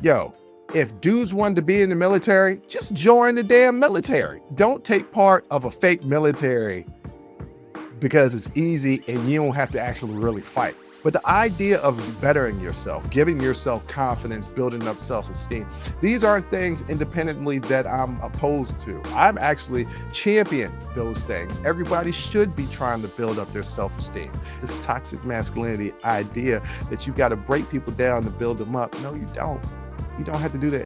Yo, if dudes wanted to be in the military, just join the damn military. Don't take part of a fake military because it's easy and you don't have to actually really fight. But the idea of bettering yourself, giving yourself confidence, building up self-esteem, these aren't things independently that I'm opposed to. I'm actually champion those things. Everybody should be trying to build up their self-esteem. This toxic masculinity idea that you've got to break people down to build them up. No, you don't. You don't have to do that.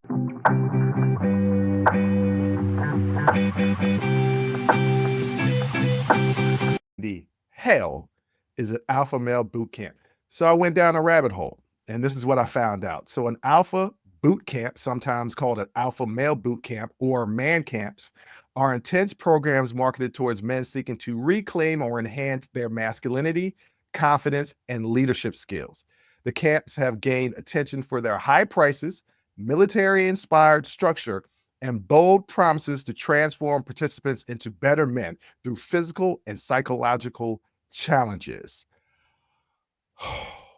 The hell is an alpha male boot camp? So I went down a rabbit hole, and this is what I found out. So an alpha boot camp, sometimes called an alpha male boot camp or man camps, are intense programs marketed towards men seeking to reclaim or enhance their masculinity, confidence, and leadership skills. The camps have gained attention for their high prices, military-inspired structure, and bold promises to transform participants into better men through physical and psychological challenges.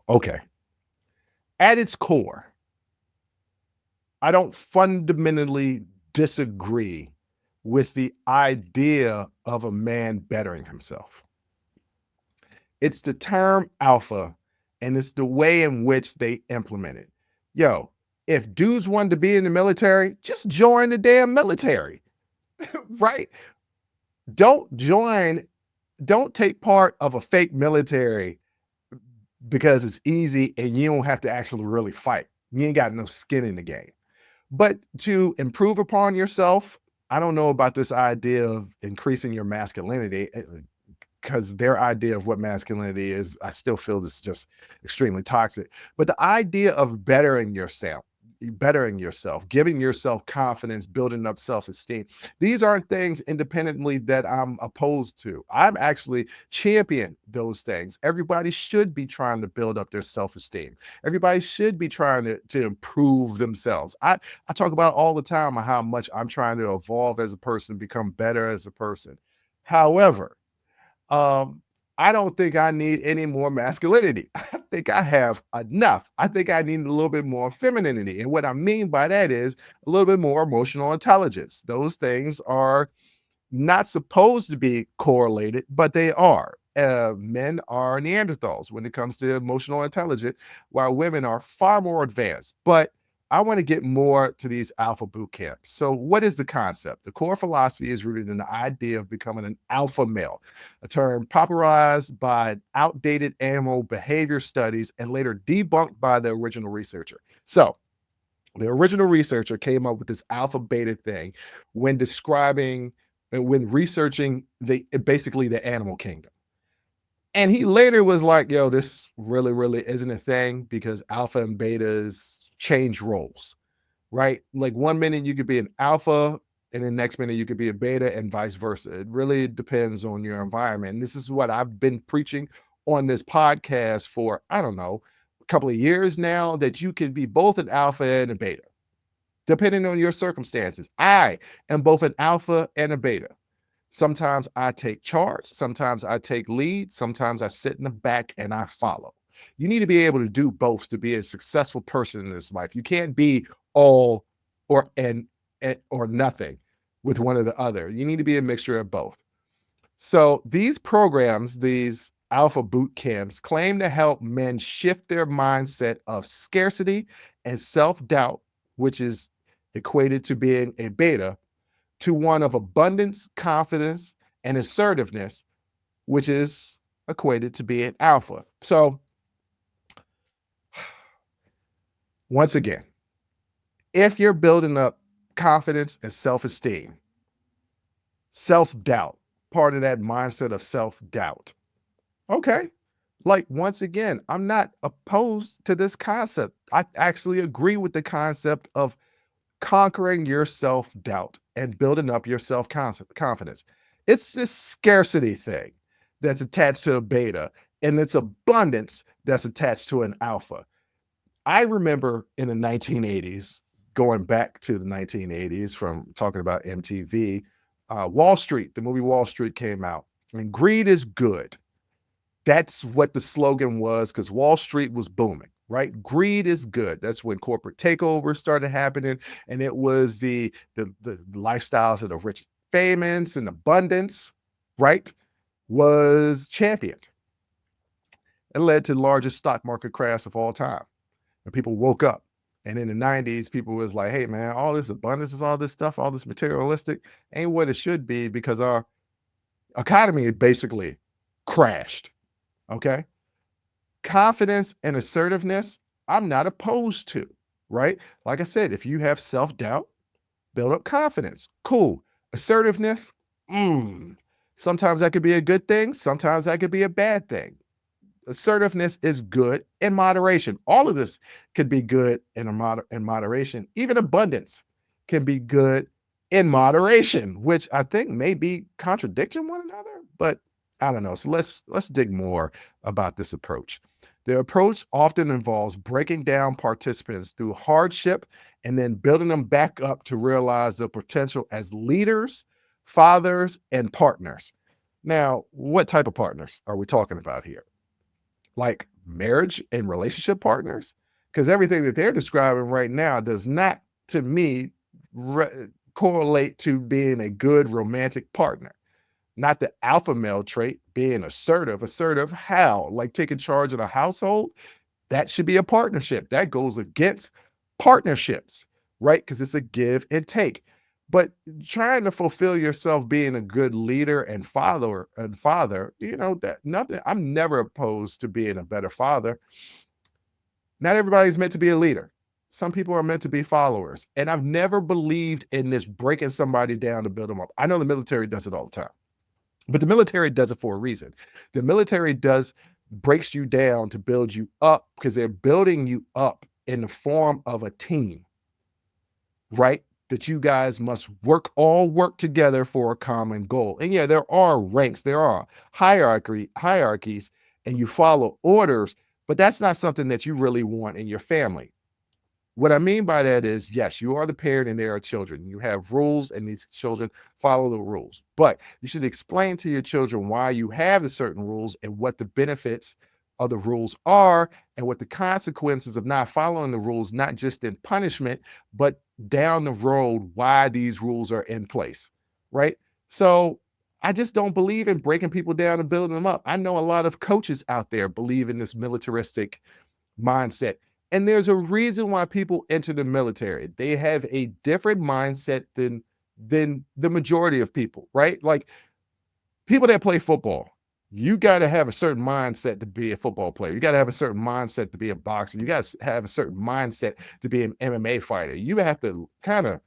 Okay. At its core, I don't fundamentally disagree with the idea of a man bettering himself. It's the term alpha, and it's the way in which they implement it. Yo, if dudes wanted to be in the military, just join the damn military, right? Don't take part of a fake military because it's easy and you don't have to actually really fight. You ain't got no skin in the game. But to improve upon yourself, I don't know about this idea of increasing your masculinity because their idea of what masculinity is, I still feel this is just extremely toxic. But the idea of bettering yourself, giving yourself confidence, building up self-esteem. These aren't things independently that I'm opposed to. I'm actually champion those things. Everybody should be trying to build up their self-esteem. Everybody should be trying to improve themselves. I talk about all the time how much I'm trying to evolve as a person, become better as a person. However, um, I don't think I need any more masculinity. I think I have enough. I think I need a little bit more femininity. And what I mean by that is a little bit more emotional intelligence. Those things are not supposed to be correlated, but they are. Men are Neanderthals when it comes to emotional intelligence, while women are far more advanced. But I want to get more to these alpha boot camps. So, what is the concept? The core philosophy is rooted in the idea of becoming an alpha male, a term popularized by outdated animal behavior studies and later debunked by the original researcher. So, the original researcher came up with this alpha beta thing when describing when researching basically the animal kingdom. And he later was like, yo, this really isn't a thing because alpha and betas change roles, right? Like one minute you could be an alpha and the next minute you could be a beta and vice versa. It really depends on your environment. And this is what I've been preaching on this podcast for, I don't know, a couple of years now, that you can be both an alpha and a beta, depending on your circumstances. I am both an alpha and a beta. Sometimes I take charge, sometimes I take lead, sometimes I sit in the back and I follow. You need to be able to do both to be a successful person in this life. You can't be all or nothing with one or the other. You need to be a mixture of both. So these programs, these alpha boot camps, claim to help men shift their mindset of scarcity and self-doubt, which is equated to being a beta, to one of abundance, confidence, and assertiveness, which is equated to be an alpha. So, once again, if you're building up confidence and self-esteem, self-doubt, part of that mindset of self-doubt, okay. Like, once again, I'm not opposed to this concept. I actually agree with the concept of conquering your self-doubt and building up your self-confidence. It's this scarcity thing that's attached to a beta, and it's abundance that's attached to an alpha. I remember in the 1980s, going back to the 1980s from talking about MTV, Wall Street, the movie Wall Street came out, and greed is good. That's what the slogan was because Wall Street was booming. right? Greed is good. That's when corporate takeovers started happening, and it was the lifestyles of the rich, famous, and abundance, right? Was championed. It led to the largest stock market crash of all time. And people woke up. And in the 90s, people was like, hey man, all this abundance is all this stuff, all this materialistic ain't what it should be because our economy basically crashed. Okay. Confidence and assertiveness, I'm not opposed to, right? Like I said, if you have self-doubt, build up confidence. Cool. Assertiveness, sometimes that could be a good thing, sometimes that could be a bad thing. Assertiveness is good in moderation. All of this could be good in moderation. Even abundance can be good in moderation, which I think may be contradicting one another, but I don't know. So let's dig more about this approach. The approach often involves breaking down participants through hardship and then building them back up to realize their potential as leaders, fathers, and partners. Now, what type of partners are we talking about here? Like marriage and relationship partners? Because everything that they're describing right now does not, to me, correlate to being a good romantic partner. Not the alpha male trait, being assertive. Assertive, how? Like taking charge of the household? That should be a partnership. That goes against partnerships, right? Because it's a give and take. But trying to fulfill yourself being a good leader and father, that nothing, I'm never opposed to being a better father. Not everybody's meant to be a leader. Some people are meant to be followers. And I've never believed in this breaking somebody down to build them up. I know the military does it all the time. But the military does it for a reason. The military breaks you down to build you up because they're building you up in the form of a team, right? That you guys must work together for a common goal. And yeah, there are ranks, there are hierarchies, and you follow orders, but that's not something that you really want in your family. What I mean by that is, yes, you are the parent and there are children. You have rules and these children follow the rules. But you should explain to your children why you have the certain rules and what the benefits of the rules are and what the consequences of not following the rules, not just in punishment, but down the road, why these rules are in place, right? So I just don't believe in breaking people down and building them up. I know a lot of coaches out there believe in this militaristic mindset. And there's a reason why people enter the military. They have a different mindset than the majority of people, right? Like people that play football, you got to have a certain mindset to be a football player. You got to have a certain mindset to be a boxer. You got to have a certain mindset to be an MMA fighter. You have to kind of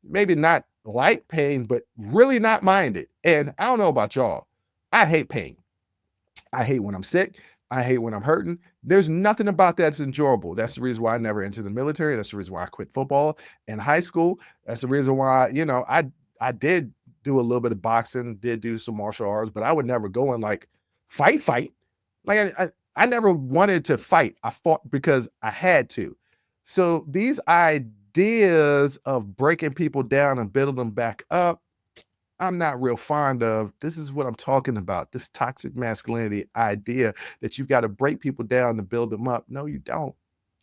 maybe not like pain, but really not mind it. And I don't know about y'all. I hate pain. I hate when I'm sick. I hate when I'm hurting. There's nothing about that's enjoyable. That's the reason why I never entered the military. That's the reason why I quit football in high school. That's the reason why, I did do a little bit of boxing, did do some martial arts, but I would never go and like fight. Like I never wanted to fight. I fought because I had to. So these ideas of breaking people down and building them back up, I'm not real fond of. This is what I'm talking about. This toxic masculinity idea that you've got to break people down to build them up. No, you don't.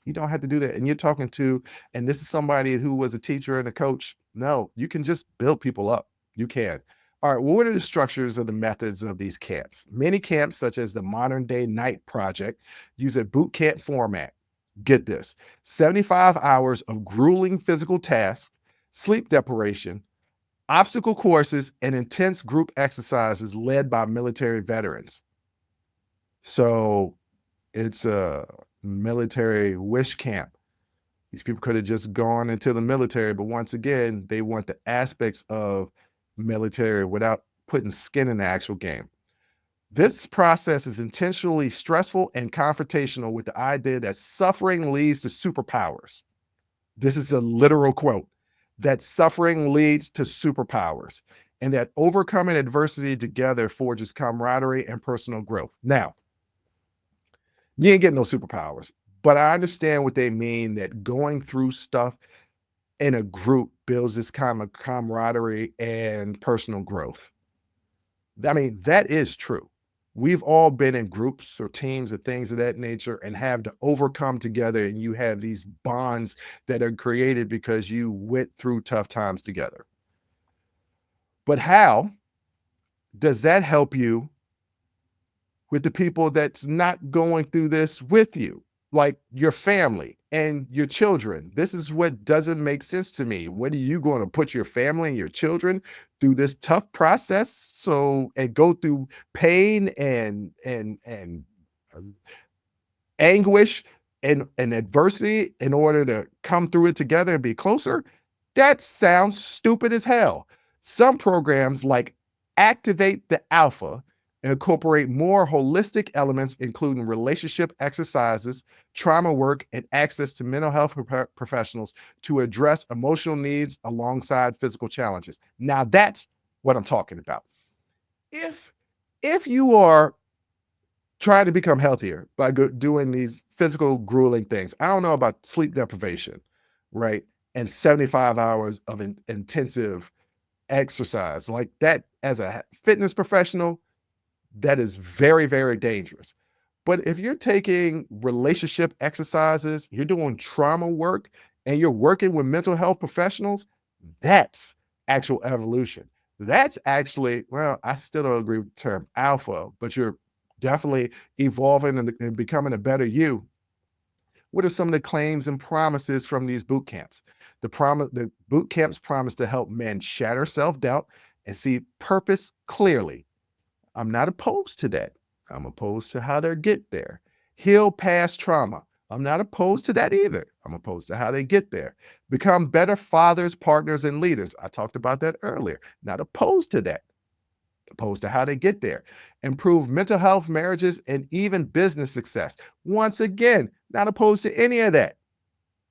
You don't have to do that. And you're talking to, and this is somebody who was a teacher and a coach. No, you can just build people up. You can. All right. Well, what are the structures of the methods of these camps? Many camps, such as the Modern Day Night Project, use a boot camp format. Get this: 75 hours of grueling physical tasks, sleep deprivation, obstacle courses, and intense group exercises led by military veterans. So it's a military wish camp. These people could have just gone into the military, but once again, they want the aspects of military without putting skin in the actual game. This process is intentionally stressful and confrontational with the idea that suffering leads to superpowers. This is a literal quote, that suffering leads to superpowers and that overcoming adversity together forges camaraderie and personal growth. Now, you ain't getting no superpowers, but I understand what they mean, that going through stuff in a group builds this kind of camaraderie and personal growth. I mean, that is true. We've all been in groups or teams or things of that nature and have to overcome together, and you have these bonds that are created because you went through tough times together. But how does that help you with the people that's not going through this with you, like your family and your children? This is what doesn't make sense to me. What are you going to put your family and your children through this tough process and go through pain and uh, anguish and adversity in order to come through it together and be closer? That sounds stupid as hell. Some programs like Activate the Alpha incorporate more holistic elements, including relationship exercises, trauma work, and access to mental health professionals to address emotional needs alongside physical challenges. Now that's what I'm talking about. If you are trying to become healthier by doing these physical grueling things, I don't know about sleep deprivation, right? And 75 hours of intensive exercise like that. As a fitness professional, that is very, very dangerous. But if you're taking relationship exercises, you're doing trauma work, and you're working with mental health professionals, that's actual evolution. That's actually, well, I still don't agree with the term alpha, but you're definitely evolving and becoming a better you. What are some of the claims and promises from these boot camps? The boot camps promise to help men shatter self-doubt and see purpose clearly. I'm not opposed to that. I'm opposed to how they get there. Heal past trauma. I'm not opposed to that either. I'm opposed to how they get there. Become better fathers, partners, and leaders. I talked about that earlier. Not opposed to that. Opposed to how they get there. Improve mental health, marriages, and even business success. Once again, not opposed to any of that.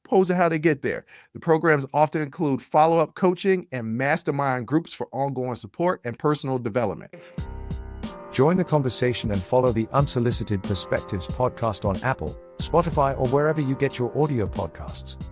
Opposed to how they get there. The programs often include follow-up coaching and mastermind groups for ongoing support and personal development. Join the conversation and follow the Unsolicited Perspectives podcast on Apple, Spotify, or wherever you get your audio podcasts.